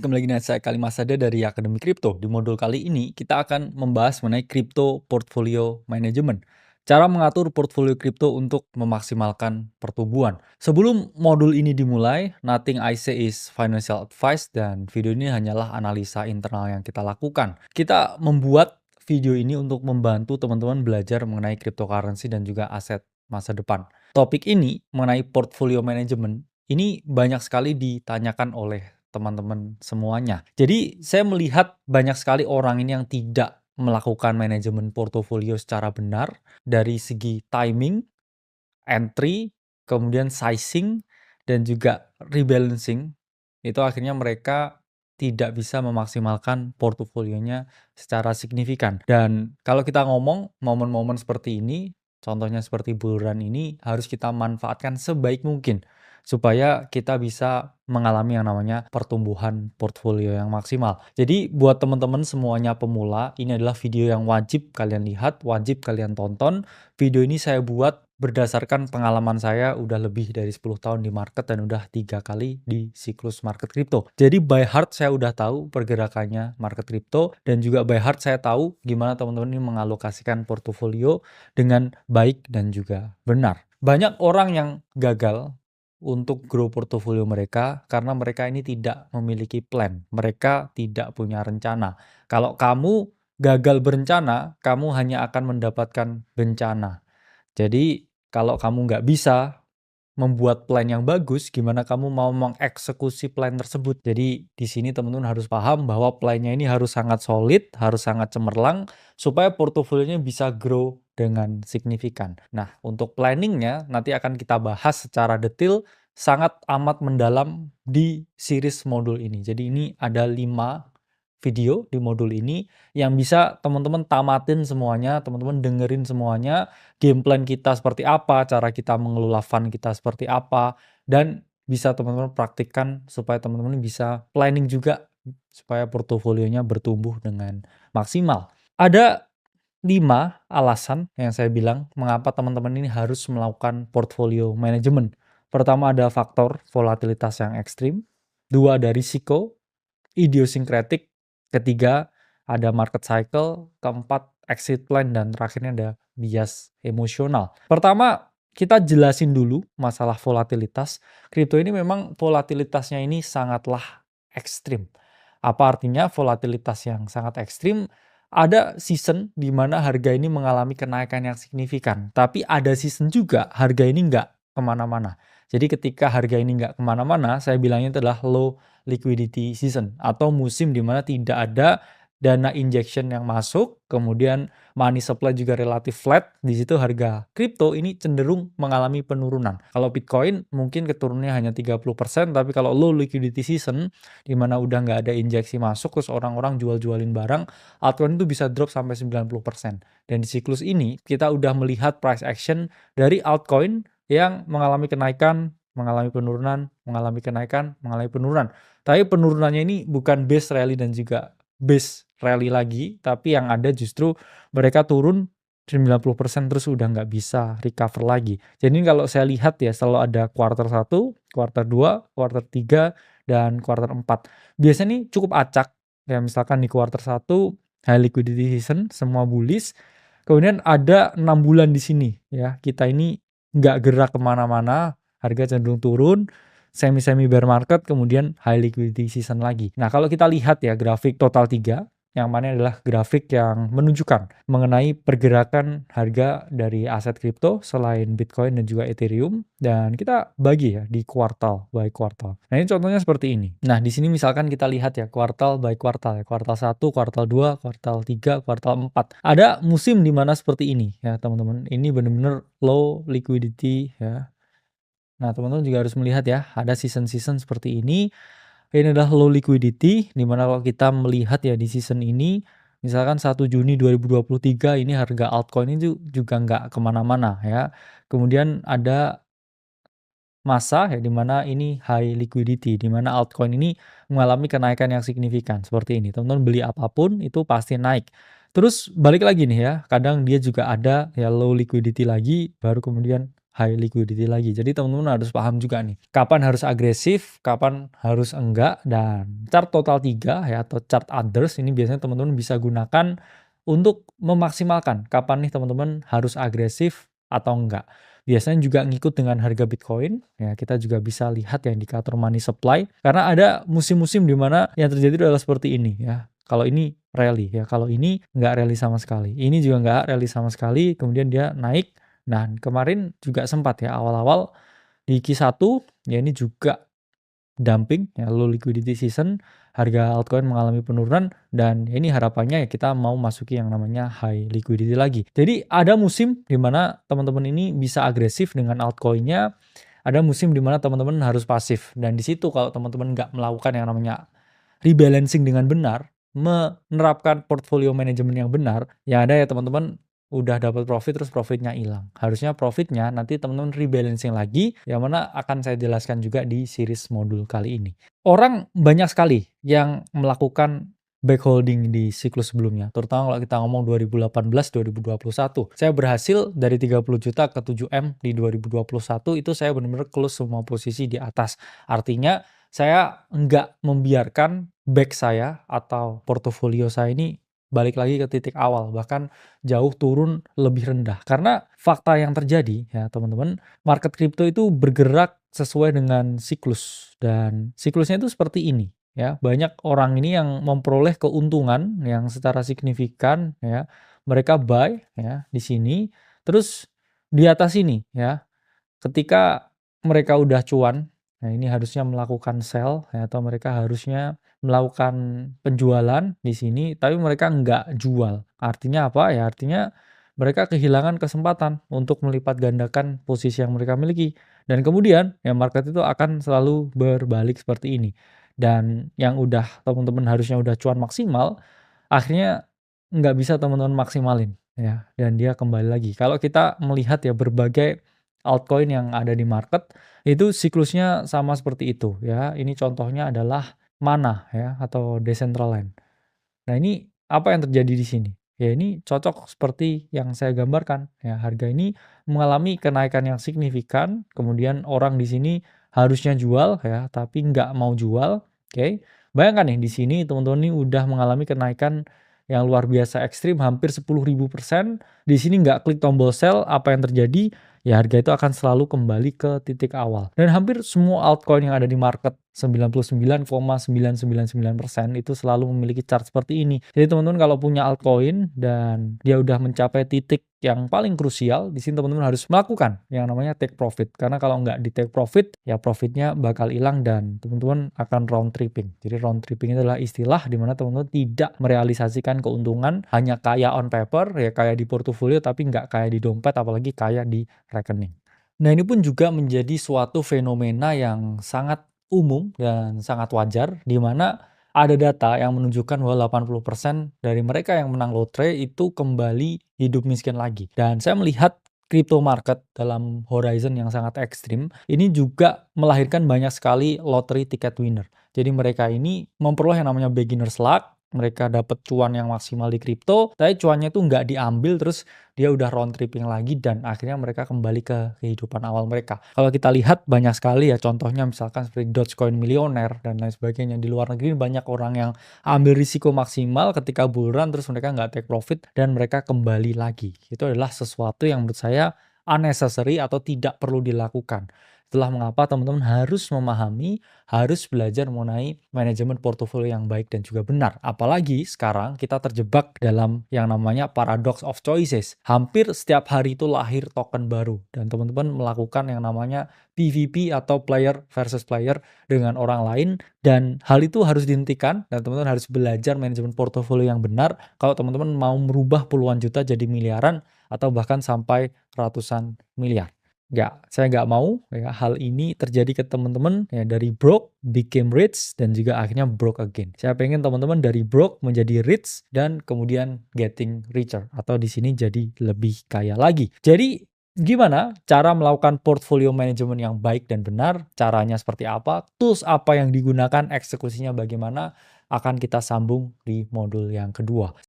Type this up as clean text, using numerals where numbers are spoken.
kembali lagi dengan saya Kalimasada dari Akademi Kripto. Di modul kali ini kita akan membahas mengenai Crypto Portfolio Management. Cara mengatur portfolio kripto untuk memaksimalkan pertumbuhan. Sebelum modul ini dimulai, nothing I say is financial advice dan video ini hanyalah analisa internal yang kita lakukan. Kita membuat video ini untuk membantu teman-teman belajar mengenai cryptocurrency dan juga aset masa depan. Topik ini mengenai portfolio management ini banyak sekali ditanyakan oleh teman-teman semuanya. Jadi saya melihat banyak sekali orang ini yang tidak melakukan manajemen portofolio secara benar dari segi timing, entry, kemudian sizing, dan juga rebalancing. Itu akhirnya mereka tidak bisa memaksimalkan portofolionya secara signifikan. Dan kalau kita ngomong momen-momen seperti ini, contohnya seperti bulan ini harus kita manfaatkan sebaik mungkin supaya kita bisa mengalami yang namanya pertumbuhan portfolio yang maksimal. Jadi buat teman-teman semuanya pemula, ini adalah video yang wajib kalian lihat, wajib kalian tonton. Video ini saya buat berdasarkan pengalaman saya udah lebih dari 10 tahun di market dan udah 3 kali di siklus market kripto. Jadi by heart saya udah tahu pergerakannya market kripto dan juga by heart saya tahu gimana teman-teman ini mengalokasikan portofolio dengan baik dan juga benar. Banyak orang yang gagal untuk grow portofolio mereka karena mereka ini tidak memiliki plan. Mereka tidak punya rencana. Kalau kamu gagal berencana, kamu hanya akan mendapatkan bencana. Jadi kalau kamu nggak bisa membuat plan yang bagus, gimana kamu mau mengeksekusi plan tersebut? Jadi di sini teman-teman harus paham bahwa plannya ini harus sangat solid, harus sangat cemerlang, supaya portofolionya bisa grow dengan signifikan. Nah, untuk planningnya nanti akan kita bahas secara detail, sangat amat mendalam di series modul ini. Jadi ini ada 5 video di modul ini yang bisa teman-teman tamatin semuanya, teman-teman dengerin semuanya, game plan kita seperti apa, cara kita mengelola fund kita seperti apa, dan bisa teman-teman praktikkan supaya teman-teman bisa planning juga supaya portofolionya bertumbuh dengan maksimal. Ada 5 alasan yang saya bilang mengapa teman-teman ini harus melakukan portfolio management. Pertama ada faktor volatilitas yang ekstrim, 2 ada risiko, idiosyncratic, ketiga ada market cycle, keempat exit plan, dan terakhirnya ada bias emosional. Pertama, kita jelasin dulu masalah volatilitas. Kripto ini memang volatilitasnya ini sangatlah ekstrim. Apa artinya volatilitas yang sangat ekstrim? Ada season di mana harga ini mengalami kenaikan yang signifikan, tapi ada season juga harga ini nggak kemana-mana. Jadi ketika harga ini nggak kemana-mana, saya bilangnya itu adalah low liquidity season atau musim di mana tidak ada dana injection yang masuk, kemudian money supply juga relatif flat. Di situ harga kripto ini cenderung mengalami penurunan. Kalau Bitcoin mungkin keturunannya hanya 30%, tapi kalau low liquidity season di mana udah nggak ada injeksi masuk terus orang-orang jual-jualin barang, altcoin itu bisa drop sampai 90%. Dan di siklus ini kita udah melihat price action dari altcoin yang mengalami kenaikan, mengalami penurunan, mengalami kenaikan, mengalami penurunan. Tapi penurunannya ini bukan base rally dan juga base rally lagi, tapi yang ada justru mereka turun 90% terus udah nggak bisa recover lagi. Jadi kalau saya lihat ya selalu ada quarter 1, quarter 2, quarter 3, dan quarter 4. Biasanya nih cukup acak. Ya misalkan di quarter 1 high liquidity season, semua bullish. Kemudian ada 6 bulan di sini ya. Kita ini nggak gerak kemana-mana, harga cenderung turun, semi-semi bear market, kemudian high liquidity season lagi. Nah, kalau kita lihat ya grafik total 3, yang mana adalah grafik yang menunjukkan mengenai pergerakan harga dari aset kripto selain Bitcoin dan juga Ethereum, dan kita bagi ya di kuartal by kuartal. Nah, ini contohnya seperti ini. Nah, di sini misalkan kita lihat ya kuartal by kuartal ya, kuartal 1, kuartal 2, kuartal 3, kuartal 4. Ada musim di mana seperti ini ya, teman-teman. Ini benar-benar low liquidity ya. Nah, teman-teman juga harus melihat ya, ada season-season seperti ini. Ini adalah low liquidity, di mana kalau kita melihat ya di season ini, misalkan 1 Juni 2023 ini harga altcoin ini juga nggak kemana-mana ya. Kemudian ada masa ya di mana ini high liquidity, di mana altcoin ini mengalami kenaikan yang signifikan seperti ini. Teman-teman beli apapun itu pasti naik. Terus balik lagi nih ya, kadang dia juga ada ya low liquidity lagi, baru kemudian high liquidity lagi. Jadi teman-teman harus paham juga nih, kapan harus agresif, kapan harus enggak, dan chart total 3 ya atau chart others ini biasanya teman-teman bisa gunakan untuk memaksimalkan kapan nih teman-teman harus agresif atau enggak. Biasanya juga ngikut dengan harga Bitcoin, ya kita juga bisa lihat ya indikator money supply, karena ada musim-musim di mana yang terjadi adalah seperti ini ya. Kalau ini rally ya, kalau ini nggak rally sama sekali. Ini juga nggak rally sama sekali, kemudian dia naik. Nah, kemarin juga sempat ya awal-awal di Q1 ya ini juga dumping ya low liquidity season, harga altcoin mengalami penurunan dan ini harapannya ya kita mau masuki yang namanya high liquidity lagi. Jadi ada musim di mana teman-teman ini bisa agresif dengan altcoinnya, ada musim di mana teman-teman harus pasif dan di situ kalau teman-teman nggak melakukan yang namanya rebalancing dengan benar, menerapkan portfolio manajemen yang benar, ya ada ya teman-teman udah dapat profit terus profitnya hilang. Harusnya profitnya nanti teman-teman rebalancing lagi, yang mana akan saya jelaskan juga di series modul kali ini. Orang banyak sekali yang melakukan backholding di siklus sebelumnya, terutama kalau kita ngomong 2018-2021. Saya berhasil dari 30 juta ke 7M di 2021 itu saya benar-benar close semua posisi di atas. Artinya saya nggak membiarkan back saya atau portofolio saya ini balik lagi ke titik awal, bahkan jauh turun lebih rendah. Karena fakta yang terjadi ya teman-teman, market crypto itu bergerak sesuai dengan siklus dan siklusnya itu seperti ini ya. Banyak orang ini yang memperoleh keuntungan yang secara signifikan ya. Mereka buy ya di sini, terus di atas ini ya. Ketika mereka udah cuan, nah ini harusnya melakukan sell ya, atau mereka harusnya melakukan penjualan di sini, tapi mereka nggak jual. Artinya apa? Ya artinya mereka kehilangan kesempatan untuk melipat gandakan posisi yang mereka miliki. Dan kemudian ya market itu akan selalu berbalik seperti ini. Dan yang udah teman-teman harusnya udah cuan maksimal, akhirnya nggak bisa teman-teman maksimalin ya, dan dia kembali lagi. Kalau kita melihat ya berbagai altcoin yang ada di market, itu siklusnya sama seperti itu ya. Ini contohnya adalah Mana ya atau Decentraland. Nah ini apa yang terjadi di sini? Ya ini cocok seperti yang saya gambarkan ya. Harga ini mengalami kenaikan yang signifikan, kemudian orang di sini harusnya jual ya, tapi nggak mau jual. Oke. Bayangkan nih di sini teman-teman ini udah mengalami kenaikan yang luar biasa ekstrim hampir 10.000%. Di sini nggak klik tombol sell, apa yang terjadi? Ya harga itu akan selalu kembali ke titik awal. Dan hampir semua altcoin yang ada di market 99,999% itu selalu memiliki chart seperti ini. Jadi teman-teman kalau punya altcoin dan dia udah mencapai titik yang paling krusial, di sini teman-teman harus melakukan yang namanya take profit. Karena kalau nggak di take profit, ya profitnya bakal hilang dan teman-teman akan round tripping. Jadi round tripping itu adalah istilah di mana teman-teman tidak merealisasikan keuntungan, hanya kaya on paper, ya kaya di portofolio tapi nggak kaya di dompet, apalagi kaya di rekening. Nah ini pun juga menjadi suatu fenomena yang sangat umum dan sangat wajar, di mana ada data yang menunjukkan bahwa 80% dari mereka yang menang lotre itu kembali hidup miskin lagi. Dan saya melihat crypto market dalam horizon yang sangat ekstrim, ini juga melahirkan banyak sekali lottery ticket winner. Jadi mereka ini memperoleh yang namanya beginner's luck, mereka dapat cuan yang maksimal di kripto, tapi cuannya itu nggak diambil terus dia udah round tripping lagi dan akhirnya mereka kembali ke kehidupan awal mereka. Kalau kita lihat banyak sekali ya contohnya misalkan seperti Dogecoin milioner dan lain sebagainya. Di luar negeri banyak orang yang ambil risiko maksimal ketika bull run terus mereka nggak take profit dan mereka kembali lagi. Itu adalah sesuatu yang menurut saya unnecessary atau tidak perlu dilakukan. Itulah mengapa teman-teman harus memahami, harus belajar mengenai manajemen portofolio yang baik dan juga benar. Apalagi sekarang kita terjebak dalam yang namanya paradox of choices. Hampir setiap hari itu lahir token baru dan teman-teman melakukan yang namanya PVP atau player versus player dengan orang lain, dan hal itu harus dihentikan dan teman-teman harus belajar manajemen portofolio yang benar kalau teman-teman mau merubah puluhan juta jadi miliaran atau bahkan sampai ratusan miliar. Saya nggak mau ya hal ini terjadi ke teman-teman ya dari broke became rich dan juga akhirnya broke again. Saya pengen teman-teman dari broke menjadi rich dan kemudian getting richer atau di sini jadi lebih kaya lagi. Jadi gimana cara melakukan portfolio manajemen yang baik dan benar? Caranya seperti apa? Tools apa yang digunakan? Eksekusinya bagaimana? Akan kita sambung di modul yang kedua.